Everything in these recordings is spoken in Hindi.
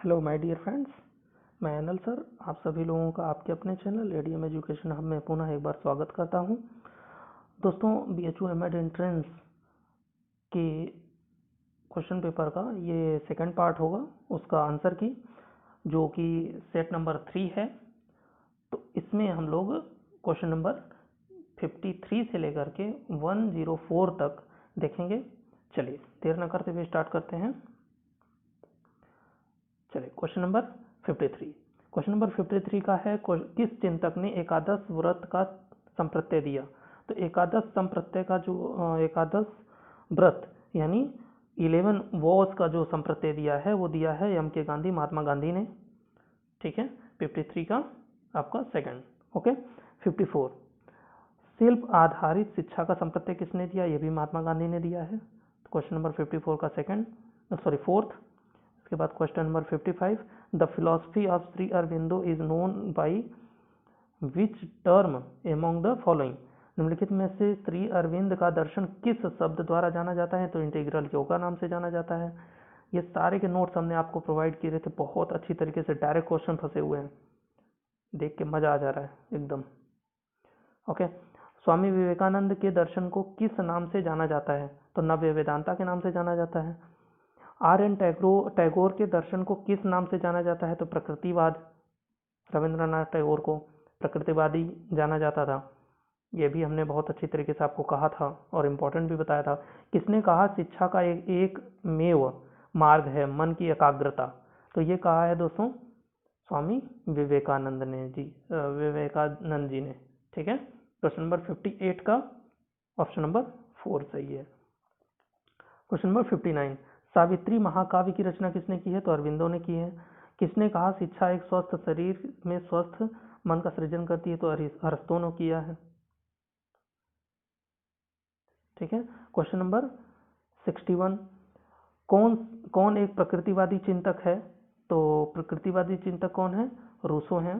हेलो माय डियर फ्रेंड्स, मैं अनिल सर आप सभी लोगों का आपके अपने चैनल एडीएम एजुकेशन हब में पुनः एक बार स्वागत करता हूं। दोस्तों, BHU एमएड एंट्रेंस के क्वेश्चन पेपर का ये सेकंड पार्ट होगा, उसका आंसर की, जो कि सेट नंबर 3 है। तो इसमें हम लोग क्वेश्चन नंबर 53 से लेकर के 104 तक देखेंगे। चलिए देर न करते हुए स्टार्ट करते हैं। चलिए क्वेश्चन नंबर 53। क्वेश्चन नंबर 53 का है, किस चिंतक ने एकादश व्रत का संप्रत्यय दिया। तो एकादश संप्रत्यय का जो एकादश व्रत यानी 11 वॉज का जो संप्रत्यय दिया है वो दिया है MK गांधी, महात्मा गांधी ने। ठीक है, 53 का आपका सेकंड। ओके, 54 शिल्प आधारित शिक्षा का संप्रत्यय किसने दिया, ये भी महात्मा गांधी ने दिया है। क्वेश्चन नंबर 54 का फोर्थ। इसके बाद question number 55, the philosophy of Shri Aurobindo is known by which term among the following. निम्नलिखित में से श्री अरविंद का दर्शन किस शब्द द्वारा जाना जाता है। तो इंटीग्रल योगा नाम से जाना जाता है। ये सारे के नोट्स हमने आपको प्रोवाइड किए थे, बहुत अच्छी तरीके से डायरेक्ट क्वेश्चन फंसे हुए हैं, देख के मजा आ जा रहा है एकदम। ओके, स्वामी विवेकानंद के दर्शन को किस नाम से जाना जाता है। तो नव्य वेदांता के नाम से जाना जाता है। RN टैगोर के दर्शन को किस नाम से जाना जाता है। तो प्रकृतिवाद, रविंद्रनाथ टैगोर को प्रकृतिवादी जाना जाता था। यह भी हमने बहुत अच्छी तरीके से आपको कहा था और इम्पोर्टेंट भी बताया था। किसने कहा शिक्षा का एक मेव मार्ग है मन की एकाग्रता। तो ये कहा है दोस्तों स्वामी विवेकानंद जी ने। ठीक है, क्वेश्चन नंबर 58 का ऑप्शन नंबर 4 सही है। क्वेश्चन नंबर 59, सावित्री महाकाव्य की रचना किसने की है। तो अरविंदो ने की है। किसने कहा शिक्षा एक स्वस्थ शरीर में स्वस्थ मन का सृजन करती है। तो अरिस्तो ने किया है। ठीक है, क्वेश्चन नंबर 61, कौन एक प्रकृतिवादी चिंतक है। तो प्रकृतिवादी चिंतक कौन है, रूसो हैं।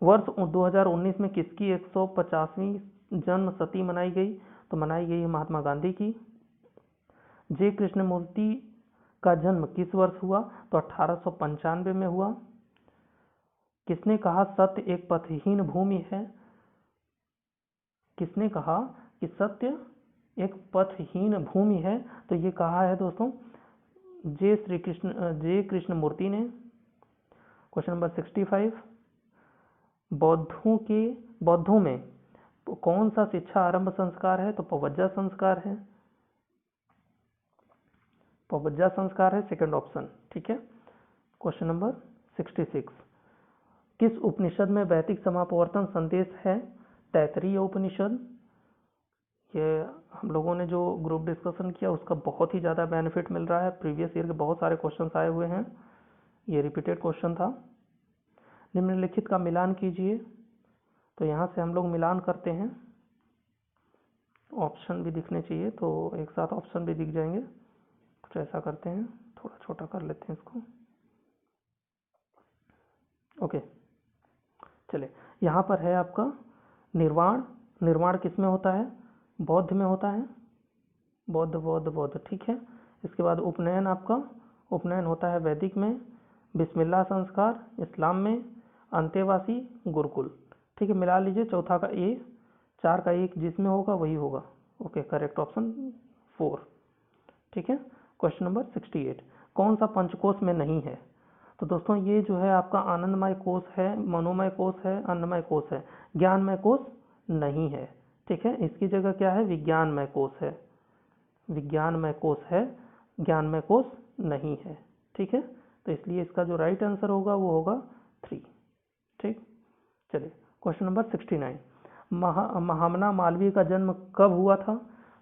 वर्ष 2019 में किसकी 150वीं जन्म शती मनाई गई। तो मनाई गई है महात्मा गांधी की। जे कृष्णमूर्ति का जन्म किस वर्ष हुआ। तो 1895 में हुआ। किसने कहा सत्य एक पथहीन भूमि है। किसने कहा कि सत्य एक पथहीन भूमि है। तो ये कहा है दोस्तों जे कृष्णमूर्ति ने। क्वेश्चन नंबर 65, बौद्धों में कौन सा शिक्षा आरंभ संस्कार है। तो पवज्जा संस्कार है। पवज्जा संस्कार है सेकंड ऑप्शन। ठीक है, क्वेश्चन नंबर 66, किस उपनिषद में वैदिक समापवर्तन संदेश है। तैतरीय उपनिषद। ये हम लोगों ने जो ग्रुप डिस्कशन किया उसका बहुत ही ज़्यादा बेनिफिट मिल रहा है। प्रीवियस ईयर के बहुत सारे क्वेश्चन आए हुए हैं, ये रिपीटेड क्वेश्चन था। निम्नलिखित का मिलान कीजिए। तो यहाँ से हम लोग मिलान करते हैं, ऑप्शन भी दिखने चाहिए, तो एक साथ ऑप्शन भी दिख जाएंगे। कुछ ऐसा करते हैं, थोड़ा छोटा कर लेते हैं इसको। ओके, चलिए यहाँ पर है आपका निर्वाण किस में होता है, बौद्ध में होता है। बौद्ध। ठीक है, इसके बाद उपनयन उपनयन होता है वैदिक में। बिस्मिल्लाह संस्कार इस्लाम में। अंतेवासी गुरुकुल। ठीक है, मिला लीजिए, चौथा का ए, 4 का 1 जिसमें होगा वही होगा। Okay, correct option 4। ठीक है, क्वेश्चन नंबर 68, कौन सा पंचकोश में नहीं है। तो दोस्तों ये जो है आपका आनंदमय कोश है, मनोमय कोश है, अन्नमय कोश है। ज्ञानमय कोश नहीं है। ठीक है, इसकी जगह क्या है, विज्ञानमय कोश है। विज्ञानमय कोश है, ज्ञानमय कोश नहीं है। ठीक है, तो इसलिए इसका जो राइट आंसर होगा वो होगा 3। ठीक, चलिए क्वेश्चन नंबर 69, महामना मालवीय का जन्म कब हुआ था।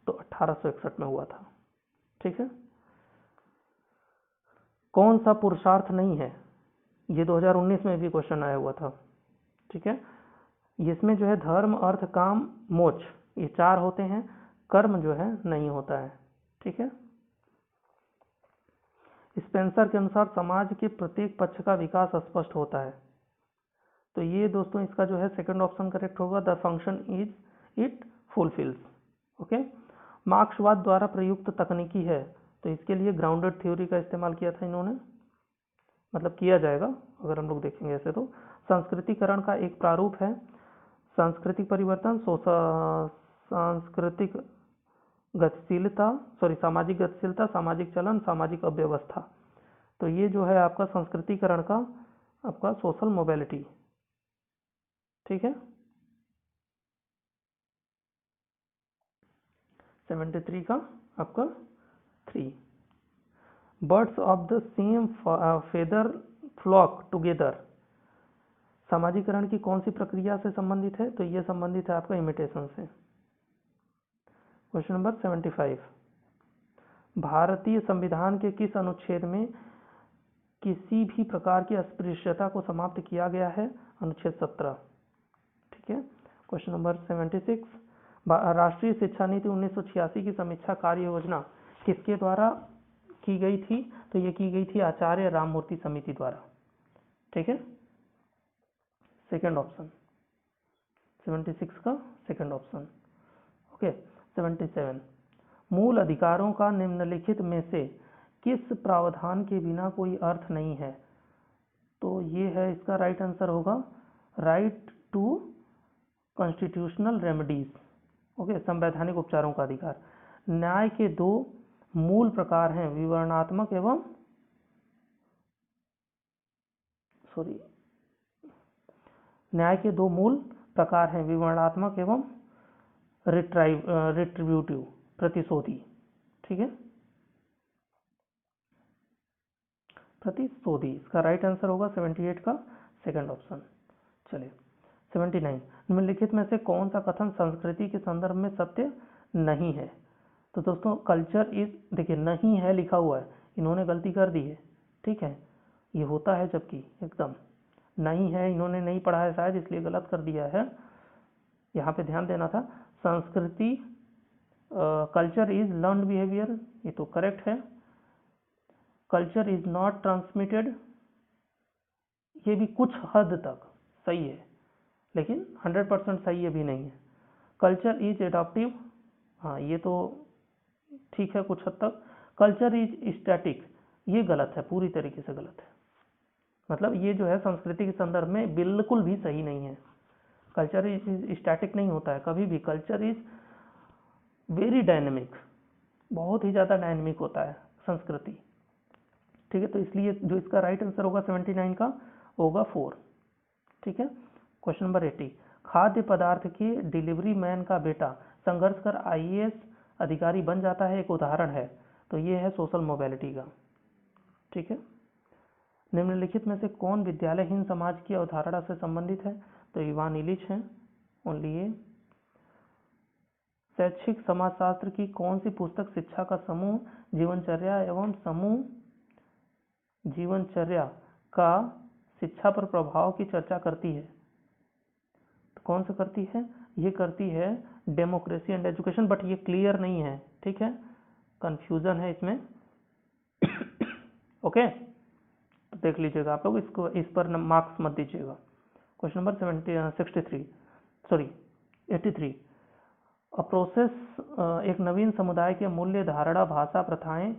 तो 1861 में हुआ था। ठीक है, कौन सा पुरुषार्थ नहीं है। ये 2019 में भी क्वेश्चन आया हुआ था। ठीक है, इसमें जो है धर्म अर्थ काम मोक्ष ये 4 होते हैं, कर्म जो है नहीं होता है। ठीक है, स्पेंसर के अनुसार समाज के प्रत्येक पक्ष का विकास स्पष्ट होता है। तो ये दोस्तों इसका जो है सेकंड ऑप्शन करेक्ट होगा, the function is it fulfils. Okay, मार्क्सवाद द्वारा प्रयुक्त तकनीकी है। तो इसके लिए ग्राउंडेड थ्योरी का इस्तेमाल किया था इन्होंने, मतलब किया जाएगा अगर हम लोग देखेंगे ऐसे तो। सांस्कृतिकरण का एक प्रारूप है सांस्कृतिक परिवर्तन, सांस्कृतिक गतिशीलता, सामाजिक गतिशीलता, सामाजिक चलन, सामाजिक अव्यवस्था। तो ये जो है आपका संस्कृतिकरण का आपका सोशल मोबिलिटी, ठीक है। 73 का आपका 3, birds of the same feather flock together. सामाजिकरण की कौन सी प्रक्रिया से संबंधित है? तो ये संबंधित है आपका इमिटेशन से। क्वेश्चन नंबर 75, भारतीय संविधान के किस अनुच्छेद में किसी भी प्रकार की अस्पृश्यता को समाप्त किया गया है? अनुच्छेद 17, ठीक है। क्वेश्चन नंबर 76, राष्ट्रीय शिक्षा नीति 1986 की समीक्षा कार्य योजना किसके द्वारा की गई थी? तो ये की गई थी आचार्य राममूर्ति समिति द्वारा, ठीक है। सेकंड ऑप्शन 76 का सेकंड ऑप्शन, ओके। 77, मूल अधिकारों का निम्नलिखित में से किस प्रावधान के बिना कोई अर्थ नहीं है? तो ये है इसका राइट आंसर होगा right to constitutional remedies, okay, संवैधानिक उपचारों का अधिकार। न्याय के दो मूल प्रकार हैं, विवरणात्मक एवं न्याय के दो मूल प्रकार हैं, विवरणात्मक एवं रिट्रीब्यूटिव, प्रतिशोधी, ठीक है, प्रतिशोधी। इसका राइट आंसर होगा 78 का सेकंड ऑप्शन। चलिए 79, निम्नलिखित में से कौन सा कथन संस्कृति के संदर्भ में सत्य नहीं है? तो दोस्तों कल्चर इज, देखिए नहीं है लिखा हुआ है, इन्होंने गलती कर दी है, ठीक है, ये होता है जबकि एकदम नहीं है, इन्होंने नहीं पढ़ा है शायद इसलिए गलत कर दिया है, यहाँ पे ध्यान देना था। संस्कृति कल्चर इज लर्न बिहेवियर, ये तो करेक्ट है। कल्चर इज नॉट ट्रांसमिटेड, ये भी कुछ हद तक सही है लेकिन 100% सही है भी नहीं है। कल्चर इज एडॉप्टिव, हाँ ये तो ठीक है कुछ हद तक। कल्चर इज स्टैटिक, ये गलत है, पूरी तरीके से गलत है, मतलब ये जो है संस्कृति के संदर्भ में बिल्कुल भी सही नहीं है। कल्चर इज स्टैटिक नहीं होता है कभी भी, कल्चर इज वेरी डायनेमिक, बहुत ही ज़्यादा डायनेमिक होता है संस्कृति, ठीक है। तो इसलिए जो इसका राइट आंसर होगा 79 का होगा 4, ठीक है। क्वेश्चन नंबर 80, खाद्य पदार्थ के डिलीवरी मैन का बेटा संघर्ष कर IAS अधिकारी बन जाता है, एक उदाहरण है। तो ये है सोशल मोबिलिटी का, ठीक है। निम्नलिखित में से कौन विद्यालयहीन समाज की अवधारणा से संबंधित है? तो इवान इलिच हैं, ओनली ये। शैक्षिक समाजशास्त्र की कौन सी पुस्तक शिक्षा का समूह जीवनचर्या एवं समूह जीवनचर्या का शिक्षा पर प्रभाव की चर्चा करती है? तो कौन सा करती है? ये करती है डेमोक्रेसी एंड एजुकेशन, बट ये क्लियर नहीं है, ठीक है, कंफ्यूजन है इसमें ओके, तो देख लीजिएगा आप लोग, इसको इस पर मार्क्स मत दीजिएगा। क्वेश्चन नंबर 83, अ प्रोसेस, एक नवीन समुदाय के मूल्य धारणा भाषा प्रथाएं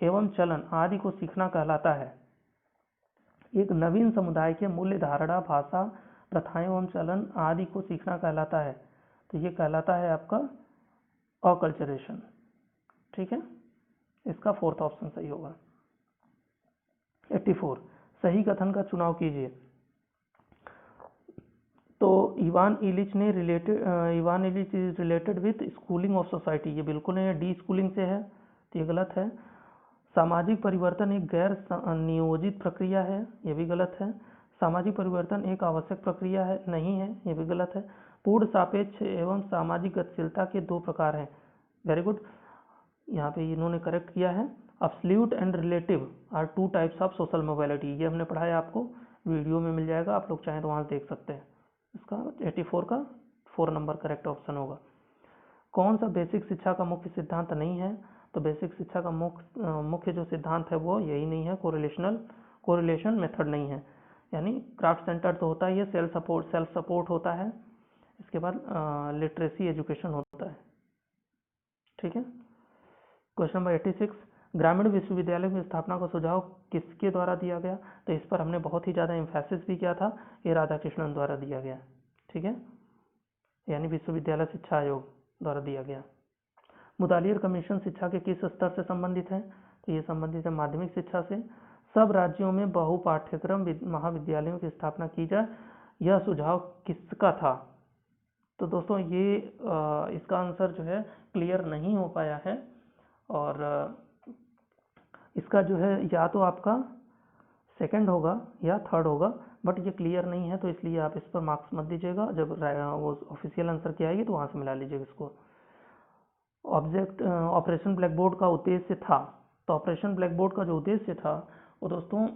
एवं चलन आदि को सीखना कहलाता है। एक नवीन समुदाय के मूल्य धारणा भाषा प्रथाएं एवं चलन आदि को सीखना कहलाता है, तो ये कहलाता है आपका अकल्चरेशन, ठीक है, इसका 4th ऑप्शन सही होगा। 84, सही कथन का चुनाव कीजिए। तो Ivan Ilyich is related with schooling of society, ये बिल्कुल नहीं है, डी स्कूलिंग से है, तो ये गलत है। सामाजिक परिवर्तन एक गैर नियोजित प्रक्रिया है, ये भी गलत है। सामाजिक परिवर्तन एक आवश्यक प्रक्रिया है, नहीं है, ये भी गलत है। पूर्ण सापेक्ष एवं सामाजिक गतिशीलता के दो प्रकार हैं, वेरी गुड, यहाँ पे इन्होंने करेक्ट किया है। Absolute and relative are two types of social mobility, ये हमने पढ़ाया, आपको वीडियो में मिल जाएगा, आप लोग चाहें तो वहाँ से देख सकते हैं। इसका 84 का 4 नंबर करेक्ट ऑप्शन होगा। कौन सा बेसिक शिक्षा का मुख्य सिद्धांत नहीं है? तो बेसिक शिक्षा का मुख्य जो सिद्धांत है वो यही नहीं है, कोरिलेशन मेथड नहीं है, यानी क्राफ्ट सेंटर तो होता ही है, सेल्फ सपोर्ट होता है, इसके बाद लिटरेसी एजुकेशन होता है, ठीक है। क्वेश्चन नंबर 86, ग्रामीण विश्वविद्यालय की स्थापना का सुझाव किसके द्वारा दिया गया? तो इस पर हमने बहुत ही ज़्यादा एम्फेसिस भी किया था, ये राधाकृष्णन द्वारा दिया गया, ठीक है, यानी विश्वविद्यालय शिक्षा आयोग द्वारा दिया गया। मुदालियर कमीशन शिक्षा के किस स्तर से संबंधित है? तो ये संबंधित है माध्यमिक शिक्षा से। सब राज्यों में बहुपाठ्यक्रम महाविद्यालयों की स्थापना की जाए, यह सुझाव किसका था? तो दोस्तों ये इसका आंसर जो है क्लियर नहीं हो पाया है, और इसका जो है या तो आपका सेकंड होगा या थर्ड होगा, बट ये क्लियर नहीं है, तो इसलिए आप इस पर मार्क्स मत दीजिएगा। जब वो ऑफिशियल आंसर की आएगी तो वहाँ से मिला लीजिएगा इसको। ऑपरेशन ब्लैक बोर्ड का उद्देश्य था, तो ऑपरेशन ब्लैक बोर्ड का जो उद्देश्य था वो दोस्तों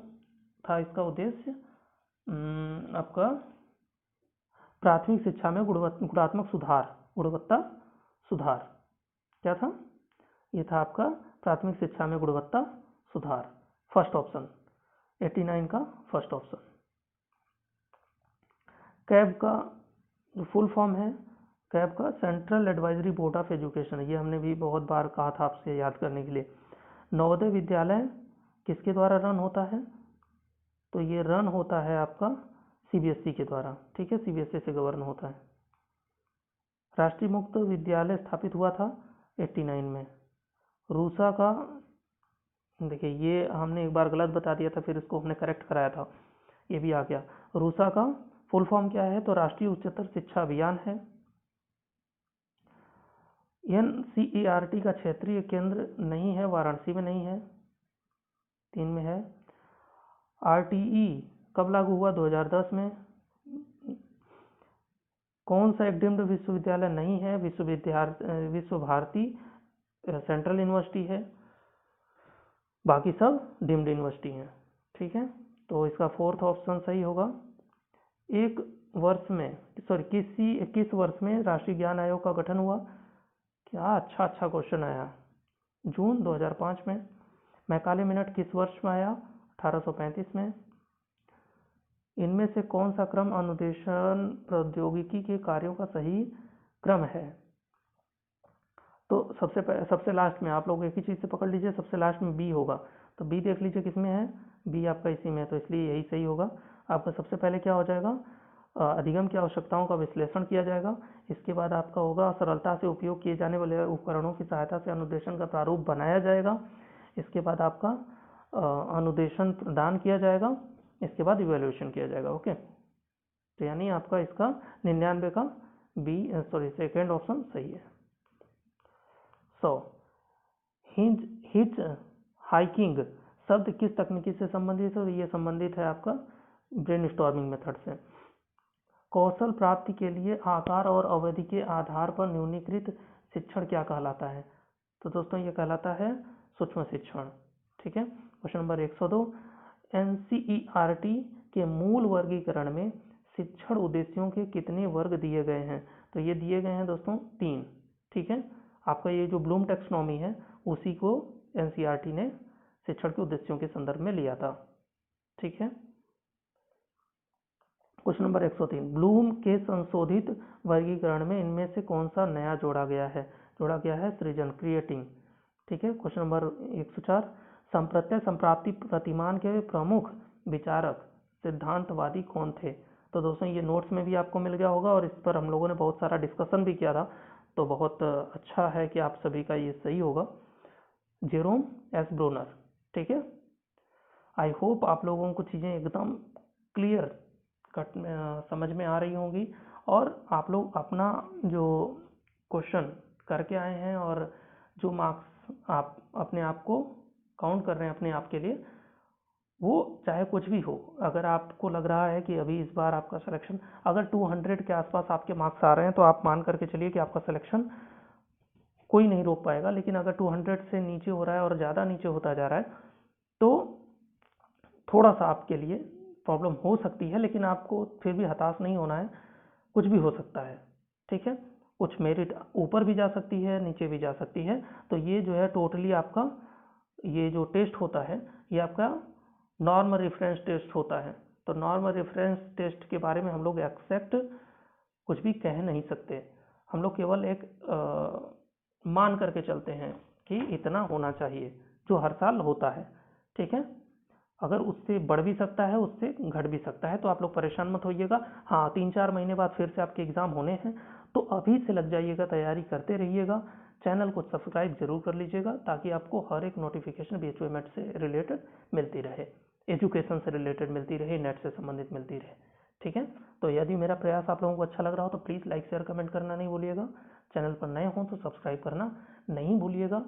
था, इसका उद्देश्य आपका प्राथमिक शिक्षा में गुणात्मक सुधार, गुणवत्ता सुधार। क्या था? ये था आपका प्राथमिक शिक्षा में गुणवत्ता सुधार। फर्स्ट ऑप्शन 89 का फर्स्ट ऑप्शन। कैब का फुल फॉर्म है, कैब का central advisory board of education, ये हमने भी बहुत बार कहा था आपसे याद करने के लिए। नवोदय विद्यालय किसके द्वारा रन होता है? तो ये रन होता है आपका सीबीएसई के द्वारा, ठीक है, सीबीएसई से गवर्न होता है। राष्ट्रीय मुक्त विद्यालय स्थापित हुआ था 89 में। रूसा का, देखिए ये हमने एक बार गलत बता दिया था, फिर इसको हमने करेक्ट कराया था, ये भी आ गया। रूसा का फुल फॉर्म क्या है? तो राष्ट्रीय उच्चतर शिक्षा अभियान है। NCERT का क्षेत्रीय केंद्र नहीं है, वाराणसी में नहीं है, 3 में है। RTE कब लागू हुआ? 2010 में। कौन सा एक डीम्ड विश्वविद्यालय नहीं है? विश्व भारती सेंट्रल यूनिवर्सिटी है, बाकी सब डीम्ड यूनिवर्सिटी हैं, ठीक है। तो इसका फोर्थ ऑप्शन सही होगा। एक वर्ष में, सॉरी किस वर्ष में राष्ट्रीय ज्ञान आयोग का गठन हुआ? क्या अच्छा क्वेश्चन आया। जून 2005 में। मैकाले मिनट किस वर्ष में आया? 1835 में। इनमें से कौन सा क्रम अनुदेशन प्रौद्योगिकी के कार्यों का सही क्रम है? तो सबसे लास्ट में आप लोग एक ही चीज़ से पकड़ लीजिए, सबसे लास्ट में बी होगा, तो बी देख लीजिए किस में है, बी आपका इसी में है, तो इसलिए यही सही होगा। आपका सबसे पहले क्या हो जाएगा? अधिगम की आवश्यकताओं का विश्लेषण किया जाएगा। इसके बाद आपका होगा सरलता से उपयोग किए जाने वाले उपकरणों की सहायता से अनुदेशन का प्रारूप बनाया जाएगा। इसके बाद आपका अनुदेशन प्रदान किया जाएगा। इसके बाद इवेल्युएशन किया जाएगा। ओके, तो यानी आपका इसका 99 का बी, सॉरी सेकेंड ऑप्शन सही है। हिच हाइकिंग शब्द किस तकनीकी से संबंधित है? ये संबंधित है आपका ब्रेनस्टॉर्मिंग मेथड से। कौशल प्राप्ति के लिए आकार और अवधि के आधार पर न्यूनीकृत शिक्षण क्या कहलाता है? तो दोस्तों ये कहलाता है सूक्ष्म शिक्षण, ठीक है। क्वेश्चन नंबर 102, NCERT के मूल वर्गीकरण में शिक्षण उद्देश्यों के कितने वर्ग दिए गए हैं? तो ये दिए गए हैं दोस्तों 3, ठीक है। आपका ये जो ब्लूम टैक्सोनॉमी है उसी को NCERT ने शिक्षण के उद्देश्यों के संदर्भ में लिया था, ठीक है। क्वेश्चन नंबर 103, ब्लूम के संशोधित वर्गीकरण में इनमें से कौन सा नया जोड़ा गया है? जोड़ा गया है सृजन, क्रिएटिंग, ठीक है। क्वेश्चन नंबर 104, संप्रत्यय संप्राप्ति प्रतिमान के प्रमुख विचारक सिद्धांतवादी कौन थे? तो दोस्तों ये नोट्स में भी आपको मिल गया होगा और इस पर हम लोगों ने बहुत सारा डिस्कशन भी किया था, तो बहुत अच्छा है कि आप सभी का ये सही होगा, जेरोम एस ब्रोनर, ठीक है। आई होप आप लोगों को चीज़ें एकदम क्लियर समझ में आ रही होंगी और आप लोग अपना जो क्वेश्चन करके आए हैं और जो मार्क्स आप अपने आप को काउंट कर रहे हैं अपने आप के लिए, वो चाहे कुछ भी हो, अगर आपको लग रहा है कि अभी इस बार आपका सिलेक्शन अगर 200 के आसपास आपके मार्क्स आ रहे हैं तो आप मान करके चलिए कि आपका सिलेक्शन कोई नहीं रोक पाएगा। लेकिन अगर 200 से नीचे हो रहा है और ज़्यादा नीचे होता जा रहा है तो थोड़ा सा आपके लिए प्रॉब्लम हो सकती है, लेकिन आपको फिर भी हताश नहीं होना है, कुछ भी हो सकता है, ठीक है। कुछ मेरिट ऊपर भी जा सकती है, नीचे भी जा सकती है। तो ये जो है टोटली आपका ये जो टेस्ट होता है ये आपका नॉर्मल रेफरेंस टेस्ट होता है। तो नॉर्मल रेफरेंस टेस्ट के बारे में हम लोग एक्सेप्ट कुछ भी कह नहीं सकते, हम लोग केवल एक मान करके चलते हैं कि इतना होना चाहिए, जो हर साल होता है, ठीक है। अगर उससे बढ़ भी सकता है, उससे घट भी सकता है, तो आप लोग परेशान मत होइएगा। हाँ, 3-4 महीने बाद फिर से आपके एग्ज़ाम होने हैं, तो अभी से लग जाइएगा, तैयारी करते रहिएगा। चैनल को सब्सक्राइब जरूर कर लीजिएगा ताकि आपको हर एक नोटिफिकेशन BHU MET से रिलेटेड मिलती रहे, एजुकेशन से रिलेटेड मिलती रहे, नेट से संबंधित मिलती रहे, ठीक है। तो यदि मेरा प्रयास आप लोगों को अच्छा लग रहा हो तो प्लीज़ लाइक शेयर कमेंट करना नहीं भूलिएगा। चैनल पर नए हों तो सब्सक्राइब करना नहीं भूलिएगा।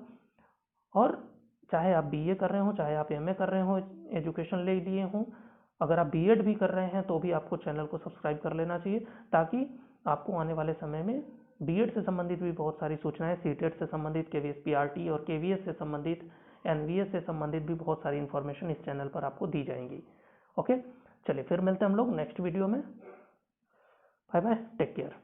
और चाहे आप BA कर रहे हो, चाहे आप MA कर रहे हो, एजुकेशन ले लिए हों, अगर आप BEd भी कर रहे हैं तो भी आपको चैनल को सब्सक्राइब कर लेना चाहिए, ताकि आपको आने वाले समय में BEd से संबंधित भी बहुत सारी सूचनाएं, CTET से संबंधित, KVS PRT और KVS से संबंधित, NVS से संबंधित भी बहुत सारी इन्फॉर्मेशन इस चैनल पर आपको दी जाएंगी। ओके, चलिए फिर मिलते हैं हम लोग नेक्स्ट वीडियो में। Bye bye, take care.